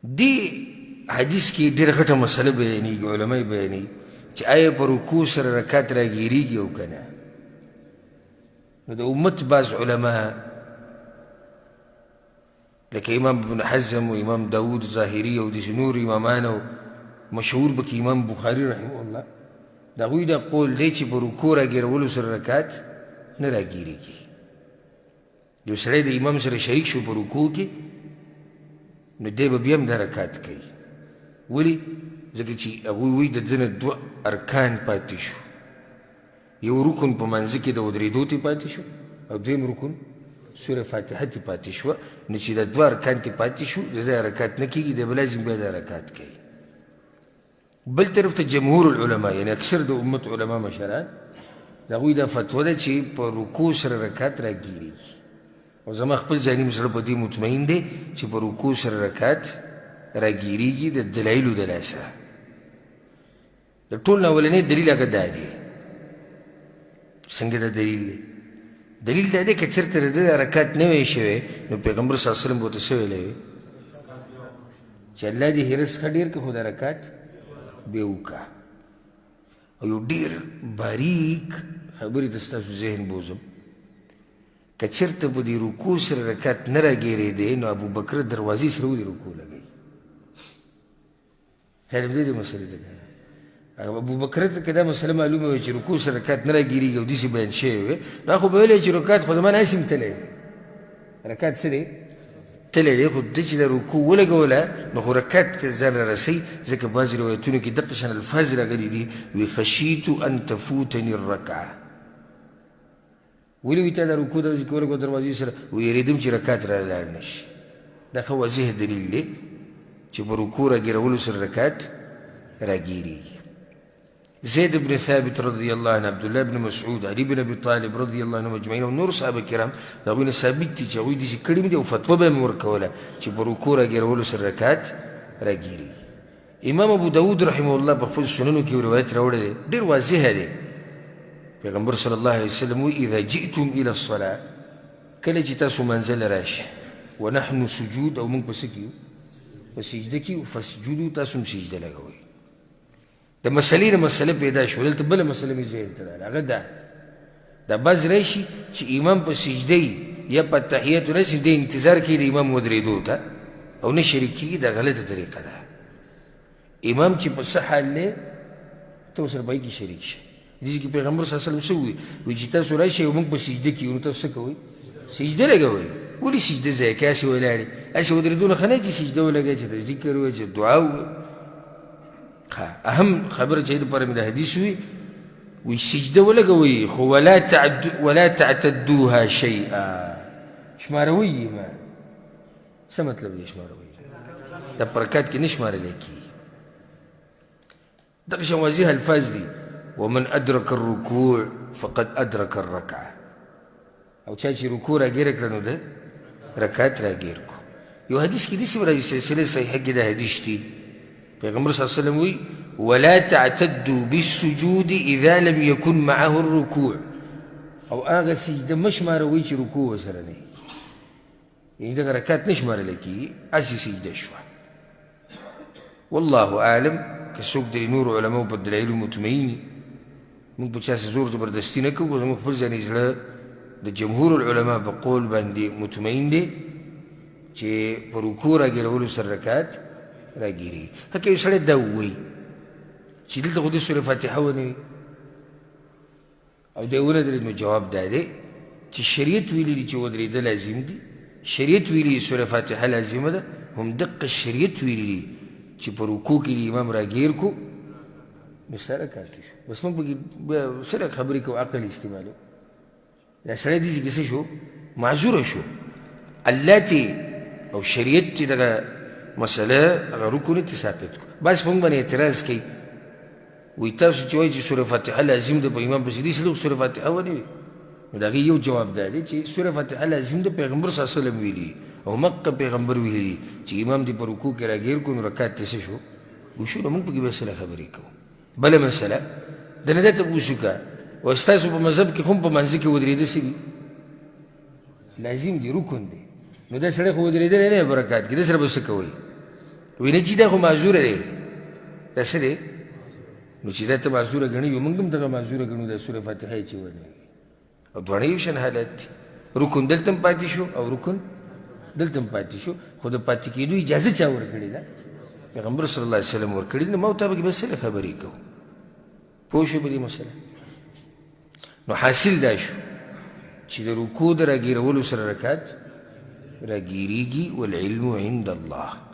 دې حدیث کې ډېره غټه مسله بیانېږي، علما یې بیانوي چې آیا په رکوع سره رکات راګیرېږي او که نه. نو د امت بعض علما لکه امام ابن حزم و امام داود ظاهري او داسې نور امامان او مشهور پکې امام بخاري رحمه الله، د هغوی دا قول دی چې په رکوع راګیرولو سره رکات نه راګیرېږي. یو سړی د امام سره شریک شو په رکوع کې، نو دی به بیا هم دا رکات کوي. ولې؟ ځکه چې هغوی وایي د ده نه 2 ارکان پاتې شو. یو رکن په منځه کې د ودرېدو ته پاتې شو، او دویم رکن سوره فاتحه ته پاتې شوه. نو چې دا 2 ارکان ته پاتې شو، د ده حرکات نه کېږي، دی به لازم بیا دا حرکات کوي. بل طرف ته جمهور العلما، یعنی اکثر د امت علما مشران، د هغوی دا فتوا ده چې په رکوع سره رکات راګیرېږي. او زما خپل ذهني زړه په دې مطمئن دی چې په رکوع سره رکات راګیرېږي د دلایلو د لاسه. د ټول نه اولنی دلیل هغه دا دی. څنګه دا دلیل دی؟ دلیل دا دی که چېرته د ده رکات نه وی شوی، نو پیغمبر صلی الله علیه وسلم به ورته څه ویلی وي چې الله دې هیره څخه ډېر که، خو دا رکات بیا وکړه. او یو ډېر باریک خبرې ته ستاسو ذهن بوځم، که چېرته په دې رکوع سره رکات نه راګیرېدی، نو ابوبکر دروازې سره ولې رکوع لګوي؟ خیر همدې دې مسلې ته که ابوبکر ته که دا مسله معلومه وي چې رکوع سره رکات نه راګیرېږي او داسې بیان شوی وی، نو خو به ویلی چې رکات خو زما ناسې هم تللی دی. رکات څه دی؟ تللی دی. خو ده چې دا رکوع ولګوله، نو خو رکات ته ځان را رسوي. ځکه بعضې روایتونو کې دقه شان الفاظ راغلي دي، وی خشیتو ان تفوتني الرکعه. ولې وي تا دا رکوع داسې کې ولګوه دروازې سره؟ ویرېدم چې رکات را لاړ نه شي. دا ښه واضح دلیل دی چې په رکوع راګیرولو سره رکات راګیرېږي. زید بن ثابت رضی الله عنه، عبدالله بن مسعود، علي بن ابي طالب رضی الله عنهم اجمعین او نور صحابه کرام، د هغوی نه ثابت دي چې هغوی داسې کړي دي او فتوا به یې ورکوله چې په رکوع راګیرولو سره رکات راګیرېږي. امام ابو داود رحمه الله په خپل سننو کې یو روایت راوړی دی، ډېر واضحه دی. پیغمبر صلی الله علیه وسلم وایي اذا جئتم الى الصلاه، کله چې تاسو منزل راشي، ونحن سجود، او موږ په څه کې یو؟ په سجده کې یو، فسجدو، تاسو هم سجده لګوئ. د مسلې نه مسله پیدا شو. دلته بله مسله مې ذهن ته راغله، هغه دا بعض راشي چې امام په سجده یا په تحیاتو راشي، دی انتظار کوي د امام ودرېدو ته او نه شریک کېږي. دا غلطه طریقه ده. امام چې په څه حال دی، ته ورسره په هغې کې شریک شه. دې کې پیغمبر صلی الله علیه وسلم څه ووایي؟ وایي چې تاسو راشئ او موږ په سجده کې یو، نو تاسو څه کوئ؟ سجده لګوئ. ولې سجده ځای کې هسې ولاړې؟ هسې ودرېدو نه ښه نه چې سجده ولګوئ، چې د ذکر ووایي، چې دعا ووایي. اهم خبره چې دپاره مې د حدیث وي، وایي سجده ولګوئ، خو ولا تعتدوها شیئا، شماروئ یې ما. څه مطلب دی شماروئ؟ دا په رکات کې نه شمارلی کېږي. دغه شان واضح الفاظ دي، ومن ادرک الرکوع فقد ادرک الرکعه. او چا چې رکوع راګیره کړه، نو ده رکات راګیر کو. یو حدیث کې داسې راځي، سلسله صحیحه کې دا حدیث دي، پیغمبر صلی الله علیه وسلم وایي ولا تعتدوا بالسجود اذا لم يكن معه الركوع. او هغه سجده مه شماروئ چې رکوع ورسره نه وي، یعنې دغه رکات نه شمارلی کېږي، هسې سجده شوه. والله اعلم. که څوک د نورو علماو په دلایلو مطمئن وي، موږ په چا سې زور زبردستي نه کوو. زموږ خپل ځاني زړه د جمهور العلما په قول باندې مطمئن دی چې په رکوع راګیرولو سره رکات راګیرېږي. که یو سړی دا ووایي چې دلته خو دې سورې فاتحه ونه وي او دی ودرېد، نو جواب دا دی چې شریعت ویلي دي چې ودرېده لازم دي، شریعت ویلي دي سورې فاتحه لازمه ده، هم دقه شریعت ویلي دي چې په رکوع کې د امام راګیر کو، نو ستا رکات شو. بس موږ پکې څه ډول خبرې کوو؟ عقل استعمالو. دا سړی داسې کې څه شو؟ معذوره شو. الله ته او شریعت چې دغه مسله هغه رکن ته ثابت کړو. بس په موږ باندې اعتراض کوي، وایي تاسو چې وایي چې سورې فاتحه لازم ده په امام پسې، داسې لږ سورې فاتحه ونه وي. نو د هغې یو جواب دا دی چې سورې فاتحه لازم ده، پیغمبر صلی الله علیه وسلم ویلي او مکه پیغمبر ویلي چې امام دې په رکوع کې راګیر کړو، نو رکات ته څه شو؟ وشو. نو موږ پکې بیا سره خبرې کوو. بله مسله د نه دا تپوس وکړه، و ستاسو په مذهب کې هم په منځه کې ودرېده څه دي؟ لازم دي، رکن دی. نو دا سړی خو ودرېدلی نه برکات کې، ده سره به څه کوئ؟ وینه چې دا خو معذوره دی دا څه دی نو چې دا ته معذوره ګڼي یو موږ هم دغه معذوره ګڼو دا سوره فاتحه یې چې ونوي او دواړه یو شان حالت دي رکن دلته هم پاتې شو او رکن دلته هم پاتې شو خو د پاتې کېدو اجازه چا ورکړې ده پیغمبر صلی الله علیه وسلم ورکړې ده نو ما ورته پکې بس څه خبرې کوو پوه شوې په دې مسله نو حاصل دا شو چې د رکوع د راګیرولو سره رکعت راګیریږي والعلم عند الله